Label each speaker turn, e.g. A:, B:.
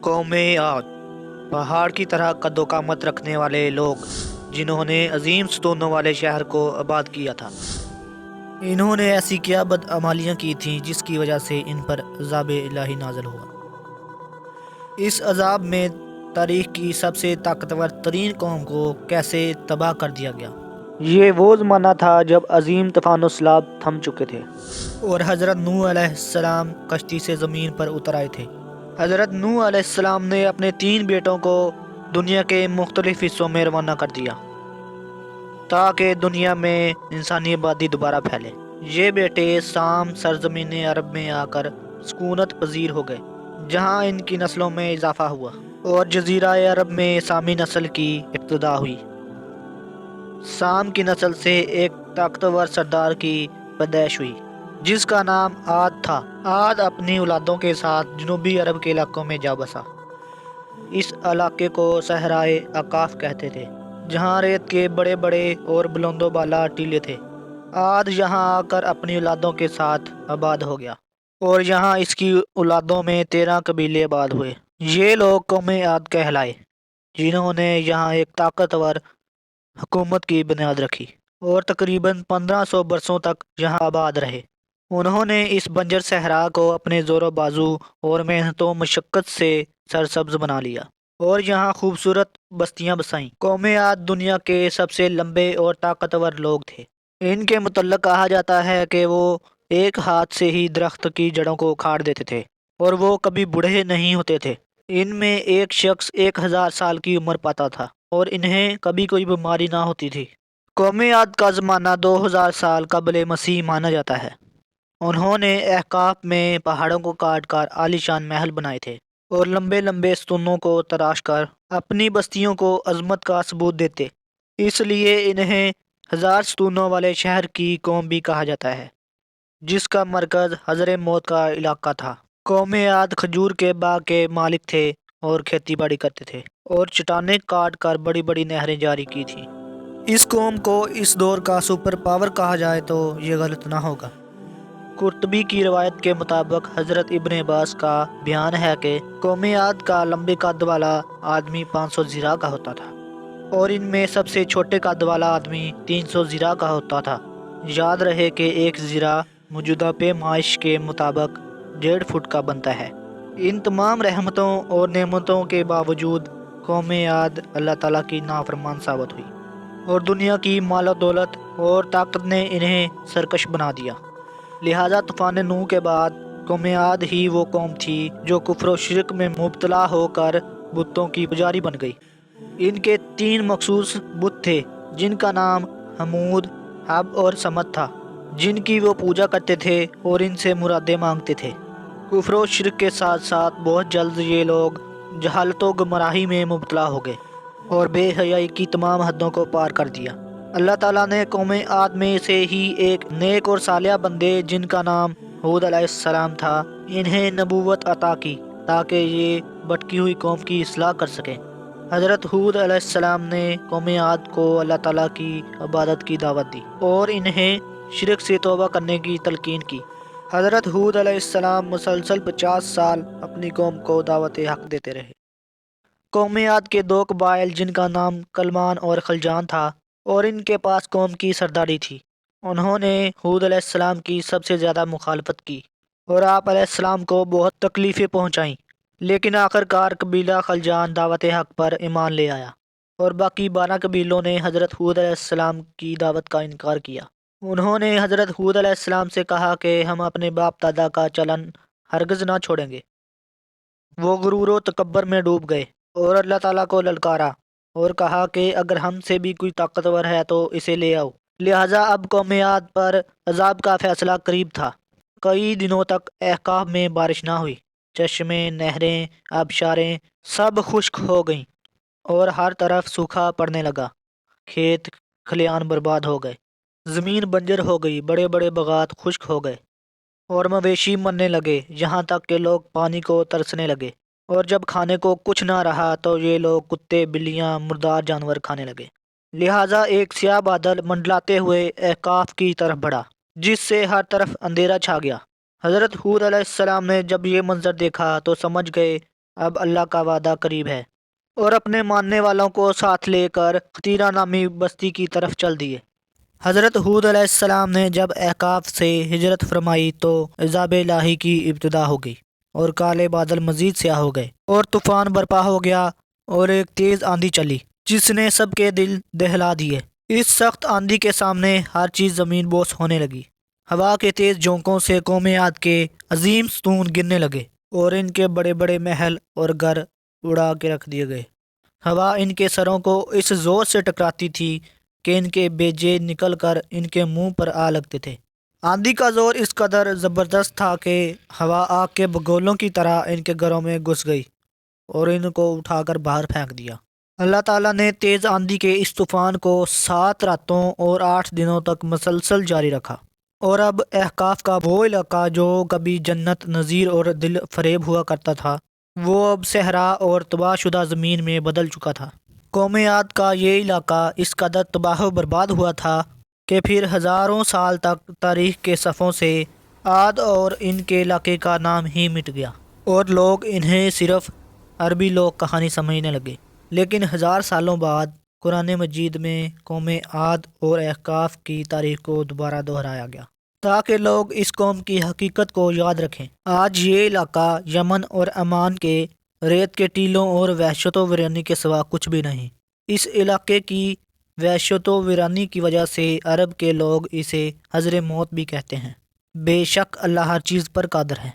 A: قوم عاد پہاڑ کی طرح قد و قامت رکھنے والے لوگ جنہوں نے عظیم ستونوں والے شہر کو آباد کیا تھا۔ انہوں نے ایسی کیا بدعمالیاں کی تھیں جس کی وجہ سے ان پر عذاب الہی نازل ہوا۔ اس عذاب میں تاریخ کی سب سے طاقتور ترین قوم کو کیسے تباہ کر دیا گیا۔ یہ وہ زمانہ تھا جب عظیم طوفان و سیلاب تھم چکے تھے اور حضرت نوح علیہ السلام کشتی سے زمین پر اتر آئے تھے۔ حضرت نوح علیہ السلام نے اپنے 3 بیٹوں کو دنیا کے مختلف حصوں میں روانہ کر دیا تاکہ دنیا میں انسانی آبادی دوبارہ پھیلے۔ یہ بیٹے سام سرزمین عرب میں آ کر سکونت پذیر ہو گئے، جہاں ان کی نسلوں میں اضافہ ہوا اور جزیرہ عرب میں سامی نسل کی ابتدا ہوئی۔ سام کی نسل سے ایک طاقتور سردار کی پیدائش ہوئی جس کا نام عاد تھا۔ عاد اپنی اولادوں کے ساتھ جنوبی عرب کے علاقوں میں جا بسا۔ اس علاقے کو صحرائے اقاف کہتے تھے، جہاں ریت کے بڑے بڑے اور بلند و بالا ٹیلے تھے۔ عاد یہاں آ کر اپنی اولادوں کے ساتھ آباد ہو گیا اور یہاں اس کی اولادوں میں 13 قبیلے آباد ہوئے۔ یہ لوگ قوم عاد کہلائے، جنہوں نے یہاں ایک طاقتور حکومت کی بنیاد رکھی اور تقریباً 1500 برسوں تک یہاں آباد رہے۔ انہوں نے اس بنجر صحرا کو اپنے زور و بازو اور محنت و مشقت سے سرسبز بنا لیا اور یہاں خوبصورت بستیاں بسائیں۔ قوم عاد دنیا کے سب سے لمبے اور طاقتور لوگ تھے۔ ان کے متعلق کہا جاتا ہے کہ وہ ایک ہاتھ سے ہی درخت کی جڑوں کو اکھاڑ دیتے تھے اور وہ کبھی بوڑھے نہیں ہوتے تھے۔ ان میں ایک شخص 1000 سال کی عمر پاتا تھا اور انہیں کبھی کوئی بیماری نہ ہوتی تھی۔ قوم عاد کا زمانہ 2000 سال قبل مسیح مانا جاتا ہے۔ انہوں نے احقاف میں پہاڑوں کو کاٹ کر عالیشان محل بنائے تھے اور لمبے لمبے ستونوں کو تراش کر اپنی بستیوں کو عظمت کا ثبوت دیتے۔ اس لیے انہیں 1000 ستونوں والے شہر کی قوم بھی کہا جاتا ہے، جس کا مرکز حضر موت کا علاقہ تھا۔ قوم عاد کھجور کے باغ کے مالک تھے اور کھیتی باڑی کرتے تھے اور چٹانیں کاٹ کر بڑی بڑی نہریں جاری کی تھیں۔ اس قوم کو اس دور کا سپر پاور کہا جائے تو یہ غلط نہ ہوگا۔ قرطبی کی روایت کے مطابق حضرت ابن عباس کا بیان ہے کہ قوم عاد کا لمبے قد والا آدمی 500 ذراع کا ہوتا تھا اور ان میں سب سے چھوٹے قد والا آدمی 300 ذراع کا ہوتا تھا۔ یاد رہے کہ ایک ذراع موجودہ پیمائش کے مطابق 1.5 فٹ کا بنتا ہے۔ ان تمام رحمتوں اور نعمتوں کے باوجود قوم عاد اللہ تعالیٰ کی نافرمان ثابت ہوئی اور دنیا کی مال و دولت اور طاقت نے انہیں سرکش بنا دیا۔ لہٰذا طوفان نوح کے بعد قوم عاد ہی وہ قوم تھی جو کفر و شرک میں مبتلا ہو کر بتوں کی پجاری بن گئی۔ ان کے 3 مخصوص بت تھے جن کا نام حمود، حب اور سمد تھا، جن کی وہ پوجا کرتے تھے اور ان سے مرادیں مانگتے تھے۔ کفر و شرک کے ساتھ ساتھ بہت جلد یہ لوگ جہالت و گمراہی میں مبتلا ہو گئے اور بے حیائی کی تمام حدوں کو پار کر دیا۔ اللہ تعالیٰ نے قوم عاد میں سے ہی ایک نیک اور صالح بندے جن کا نام ہود علیہ السلام تھا، انہیں نبوت عطا کی تاکہ یہ بھٹکی ہوئی قوم کی اصلاح کر سکیں۔ حضرت ہود علیہ السلام نے قوم عاد کو اللہ تعالیٰ کی عبادت کی دعوت دی اور انہیں شرک سے توبہ کرنے کی تلقین کی۔ حضرت ہود علیہ السلام مسلسل 50 سال اپنی قوم کو دعوت حق دیتے رہے۔ قوم عاد کے 2 قبائل جن کا نام کلمان اور خلجان تھا اور ان کے پاس قوم کی سرداری تھی، انہوں نے ہود علیہ السلام کی سب سے زیادہ مخالفت کی اور آپ علیہ السلام کو بہت تکلیفیں پہنچائیں، لیکن آخر کار قبیلہ خلجان دعوت حق پر ایمان لے آیا اور باقی 12 قبیلوں نے حضرت ہود علیہ السلام کی دعوت کا انکار کیا۔ انہوں نے حضرت ہود علیہ السلام سے کہا کہ ہم اپنے باپ دادا کا چلن ہرگز نہ چھوڑیں گے۔ وہ غرور و تکبر میں ڈوب گئے اور اللہ تعالیٰ کو للکارا اور کہا کہ اگر ہم سے بھی کوئی طاقتور ہے تو اسے لے آؤ۔ لہٰذا اب قوم عاد پر عذاب کا فیصلہ قریب تھا۔ کئی دنوں تک احقاف میں بارش نہ ہوئی، چشمے، نہریں، آبشاریں سب خشک ہو گئیں اور ہر طرف سوکھا پڑنے لگا۔ کھیت کھلیان برباد ہو گئے، زمین بنجر ہو گئی، بڑے بڑے باغات خشک ہو گئے اور مویشی مرنے لگے، یہاں تک کہ لوگ پانی کو ترسنے لگے، اور جب کھانے کو کچھ نہ رہا تو یہ لوگ کتے، بلیاں، مردار جانور کھانے لگے۔ لہٰذا ایک سیاہ بادل منڈلاتے ہوئے احقاف کی طرف بڑھا، جس سے ہر طرف اندھیرا چھا گیا۔ حضرت ہود علیہ السلام نے جب یہ منظر دیکھا تو سمجھ گئے اب اللہ کا وعدہ قریب ہے، اور اپنے ماننے والوں کو ساتھ لے کر خطیرہ نامی بستی کی طرف چل دیے۔ حضرت ہود علیہ السلام نے جب احقاف سے ہجرت فرمائی تو عذاب الہی کی ابتدا ہو گئی، اور کالے بادل مزید سیاہ ہو گئے، اور طوفان برپا ہو گیا، اور ایک تیز آندھی چلی جس نے سب کے دل دہلا دیے۔ اس سخت آندھی کے سامنے ہر چیز زمین بوس ہونے لگی۔ ہوا کے تیز جھونکوں سے قوم عاد کے عظیم ستون گرنے لگے، اور ان کے بڑے بڑے محل اور گھر اڑا کے رکھ دیے گئے۔ ہوا ان کے سروں کو اس زور سے ٹکراتی تھی کہ ان کے بیجے نکل کر ان کے منہ پر آ لگتے تھے۔ آندھی کا زور اس قدر زبردست تھا کہ ہوا آگ کے بگولوں کی طرح ان کے گھروں میں گھس گئی اور ان کو اٹھا کر باہر پھینک دیا۔ اللہ تعالیٰ نے تیز آندھی کے اس طوفان کو 7 راتوں اور 8 دنوں تک مسلسل جاری رکھا، اور اب احقاف کا وہ علاقہ جو کبھی جنت نظیر اور دل فریب ہوا کرتا تھا، وہ اب صحرا اور تباہ شدہ زمین میں بدل چکا تھا۔ قوم عاد کا یہ علاقہ اس قدر تباہ و برباد ہوا تھا کہ پھر ہزاروں سال تک تاریخ کے صفحوں سے عاد اور ان کے علاقے کا نام ہی مٹ گیا، اور لوگ انہیں صرف عربی لوک کہانی سمجھنے لگے۔ لیکن 1000 سالوں بعد قرآن مجید میں قوم عاد اور احقاف کی تاریخ کو دوبارہ دہرایا گیا تاکہ لوگ اس قوم کی حقیقت کو یاد رکھیں۔ آج یہ علاقہ یمن اور عمان کے ریت کے ٹیلوں اور وحشت و ویرانی کے سوا کچھ بھی نہیں۔ اس علاقے کی وحشت و ویرانی کی وجہ سے عرب کے لوگ اسے حضر موت بھی کہتے ہیں۔ بے شک اللہ ہر چیز پر قادر ہے۔